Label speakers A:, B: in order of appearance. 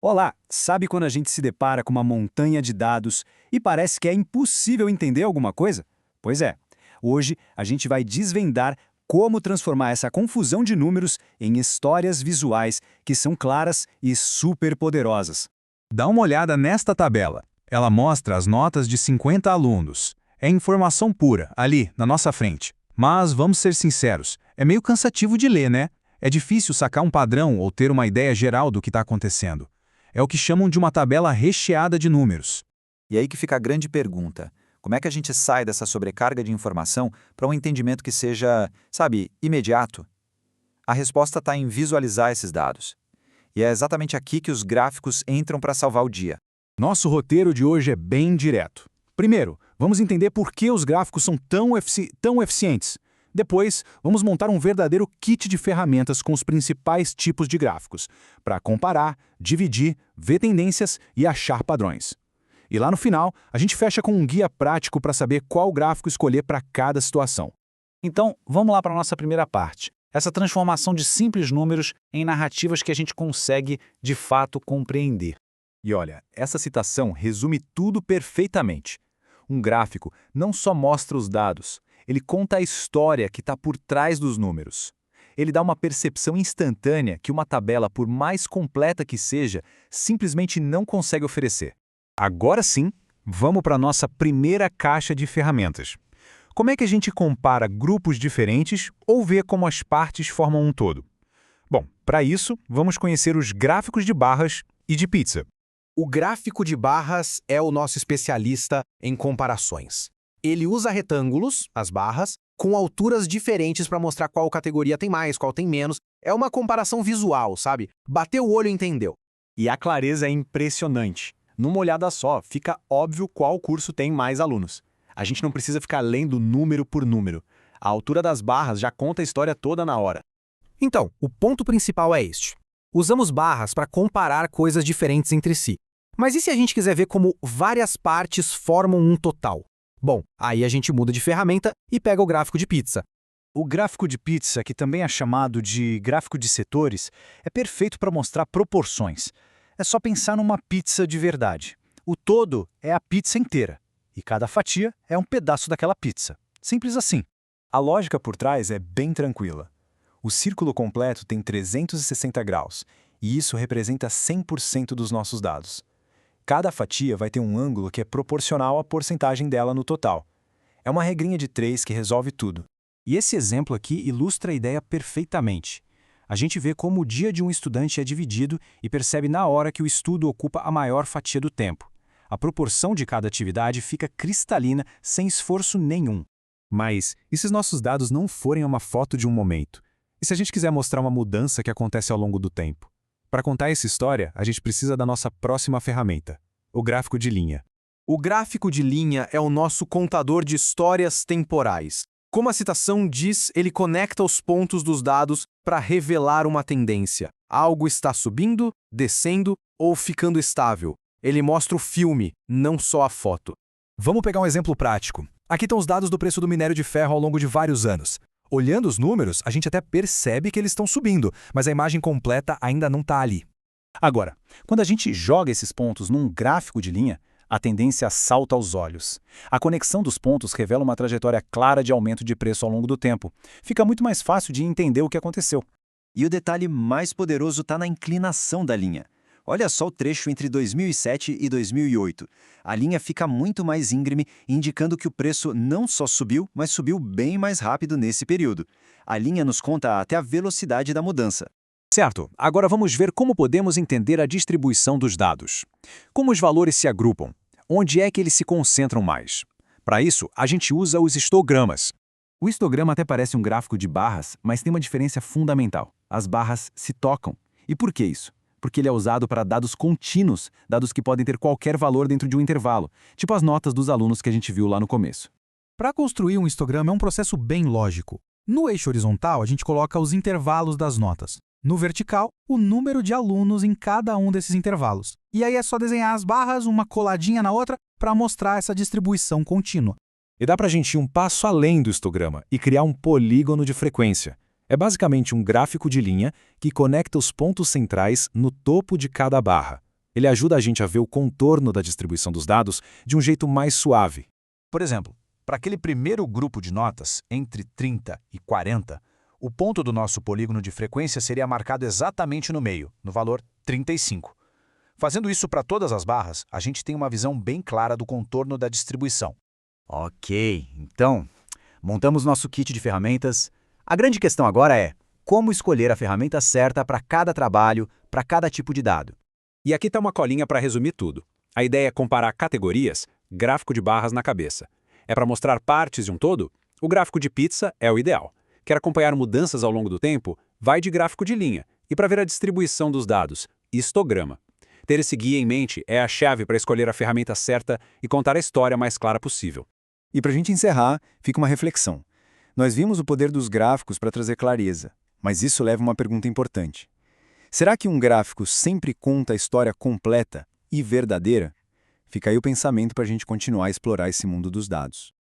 A: Olá, sabe quando a gente se depara com uma montanha de dados e parece que é impossível entender alguma coisa? Pois é, hoje a gente vai desvendar como transformar essa confusão de números em histórias visuais que são claras e super poderosas.
B: Dá uma olhada nesta tabela. Ela mostra as notas de 50 alunos. É informação pura, ali, na nossa frente. Mas, vamos ser sinceros, é meio cansativo de ler, né? É difícil sacar um padrão ou ter uma ideia geral do que está acontecendo. É o que chamam de uma tabela recheada de números.
C: E aí que fica a grande pergunta. Como é que a gente sai dessa sobrecarga de informação para um entendimento que seja, sabe, imediato? A resposta está em visualizar esses dados. E é exatamente aqui que os gráficos entram para salvar o dia.
B: Nosso roteiro de hoje é bem direto. Primeiro, vamos entender por que os gráficos são tão eficientes. Depois, vamos montar um verdadeiro kit de ferramentas com os principais tipos de gráficos, para comparar, dividir, ver tendências e achar padrões. E lá no final, a gente fecha com um guia prático para saber qual gráfico escolher para cada situação.
A: Então, vamos lá para a nossa primeira parte. Essa transformação de simples números em narrativas que a gente consegue, de fato, compreender.
B: E olha, essa citação resume tudo perfeitamente. Um gráfico não só mostra os dados, ele conta a história que está por trás dos números. Ele dá uma percepção instantânea que uma tabela, por mais completa que seja, simplesmente não consegue oferecer. Agora sim, vamos para a nossa primeira caixa de ferramentas. Como é que a gente compara grupos diferentes ou vê como as partes formam um todo? Bom, para isso, vamos conhecer os gráficos de barras e de pizza.
D: O gráfico de barras é o nosso especialista em comparações. Ele usa retângulos, as barras, com alturas diferentes para mostrar qual categoria tem mais, qual tem menos. É uma comparação visual, sabe? Bateu o olho e entendeu.
E: E a clareza é impressionante. Numa olhada só, fica óbvio qual curso tem mais alunos. A gente não precisa ficar lendo número por número. A altura das barras já conta a história toda na hora.
D: Então, o ponto principal é este. Usamos barras para comparar coisas diferentes entre si. Mas e se a gente quiser ver como várias partes formam um total? Bom, aí a gente muda de ferramenta e pega o gráfico de pizza.
A: O gráfico de pizza, que também é chamado de gráfico de setores, é perfeito para mostrar proporções. É só pensar numa pizza de verdade. O todo é a pizza inteira, e cada fatia é um pedaço daquela pizza. Simples assim.
B: A lógica por trás é bem tranquila. O círculo completo tem 360 graus, e isso representa 100% dos nossos dados. Cada fatia vai ter um ângulo que é proporcional à porcentagem dela no total. É uma regrinha de 3 que resolve tudo.
F: E esse exemplo aqui ilustra a ideia perfeitamente. A gente vê como o dia de um estudante é dividido e percebe na hora que o estudo ocupa a maior fatia do tempo. A proporção de cada atividade fica cristalina, sem esforço nenhum.
B: Mas, e se os nossos dados não forem uma foto de um momento? E se a gente quiser mostrar uma mudança que acontece ao longo do tempo? Para contar essa história, a gente precisa da nossa próxima ferramenta, o gráfico de linha.
D: O gráfico de linha é o nosso contador de histórias temporais. Como a citação diz, ele conecta os pontos dos dados para revelar uma tendência. Algo está subindo, descendo ou ficando estável. Ele mostra o filme, não só a foto.
B: Vamos pegar um exemplo prático. Aqui estão os dados do preço do minério de ferro ao longo de vários anos. Olhando os números, a gente até percebe que eles estão subindo, mas a imagem completa ainda não está ali.
A: Agora, quando a gente joga esses pontos num gráfico de linha, a tendência salta aos olhos. A conexão dos pontos revela uma trajetória clara de aumento de preço ao longo do tempo. Fica muito mais fácil de entender o que aconteceu.
C: E o detalhe mais poderoso está na inclinação da linha. Olha só o trecho entre 2007 e 2008. A linha fica muito mais íngreme, indicando que o preço não só subiu, mas subiu bem mais rápido nesse período. A linha nos conta até a velocidade da mudança.
F: Certo, agora vamos ver como podemos entender a distribuição dos dados. Como os valores se agrupam? Onde é que eles se concentram mais? Para isso, a gente usa os histogramas.
B: O histograma até parece um gráfico de barras, mas tem uma diferença fundamental. As barras se tocam. E por que isso? Porque ele é usado para dados contínuos, dados que podem ter qualquer valor dentro de um intervalo, tipo as notas dos alunos que a gente viu lá no começo.
G: Para construir um histograma é um processo bem lógico. No eixo horizontal, a gente coloca os intervalos das notas. No vertical, o número de alunos em cada um desses intervalos. E aí é só desenhar as barras, uma coladinha na outra, para mostrar essa distribuição contínua.
B: E dá para a gente ir um passo além do histograma e criar um polígono de frequência. É basicamente um gráfico de linha que conecta os pontos centrais no topo de cada barra. Ele ajuda a gente a ver o contorno da distribuição dos dados de um jeito mais suave.
H: Por exemplo, para aquele primeiro grupo de notas, entre 30 e 40, o ponto do nosso polígono de frequência seria marcado exatamente no meio, no valor 35. Fazendo isso para todas as barras, a gente tem uma visão bem clara do contorno da distribuição.
C: Ok, então, montamos nosso kit de ferramentas. A grande questão agora é como escolher a ferramenta certa para cada trabalho, para cada tipo de dado.
A: E aqui está uma colinha para resumir tudo. A ideia é comparar categorias, gráfico de barras na cabeça. É para mostrar partes de um todo? O gráfico de pizza é o ideal. Quer acompanhar mudanças ao longo do tempo? Vai de gráfico de linha. E para ver a distribuição dos dados? Histograma. Ter esse guia em mente é a chave para escolher a ferramenta certa e contar a história mais clara possível.
C: E para a gente encerrar, fica uma reflexão. Nós vimos o poder dos gráficos para trazer clareza, mas isso leva a uma pergunta importante. Será que um gráfico sempre conta a história completa e verdadeira? Fica aí o pensamento para a gente continuar a explorar esse mundo dos dados.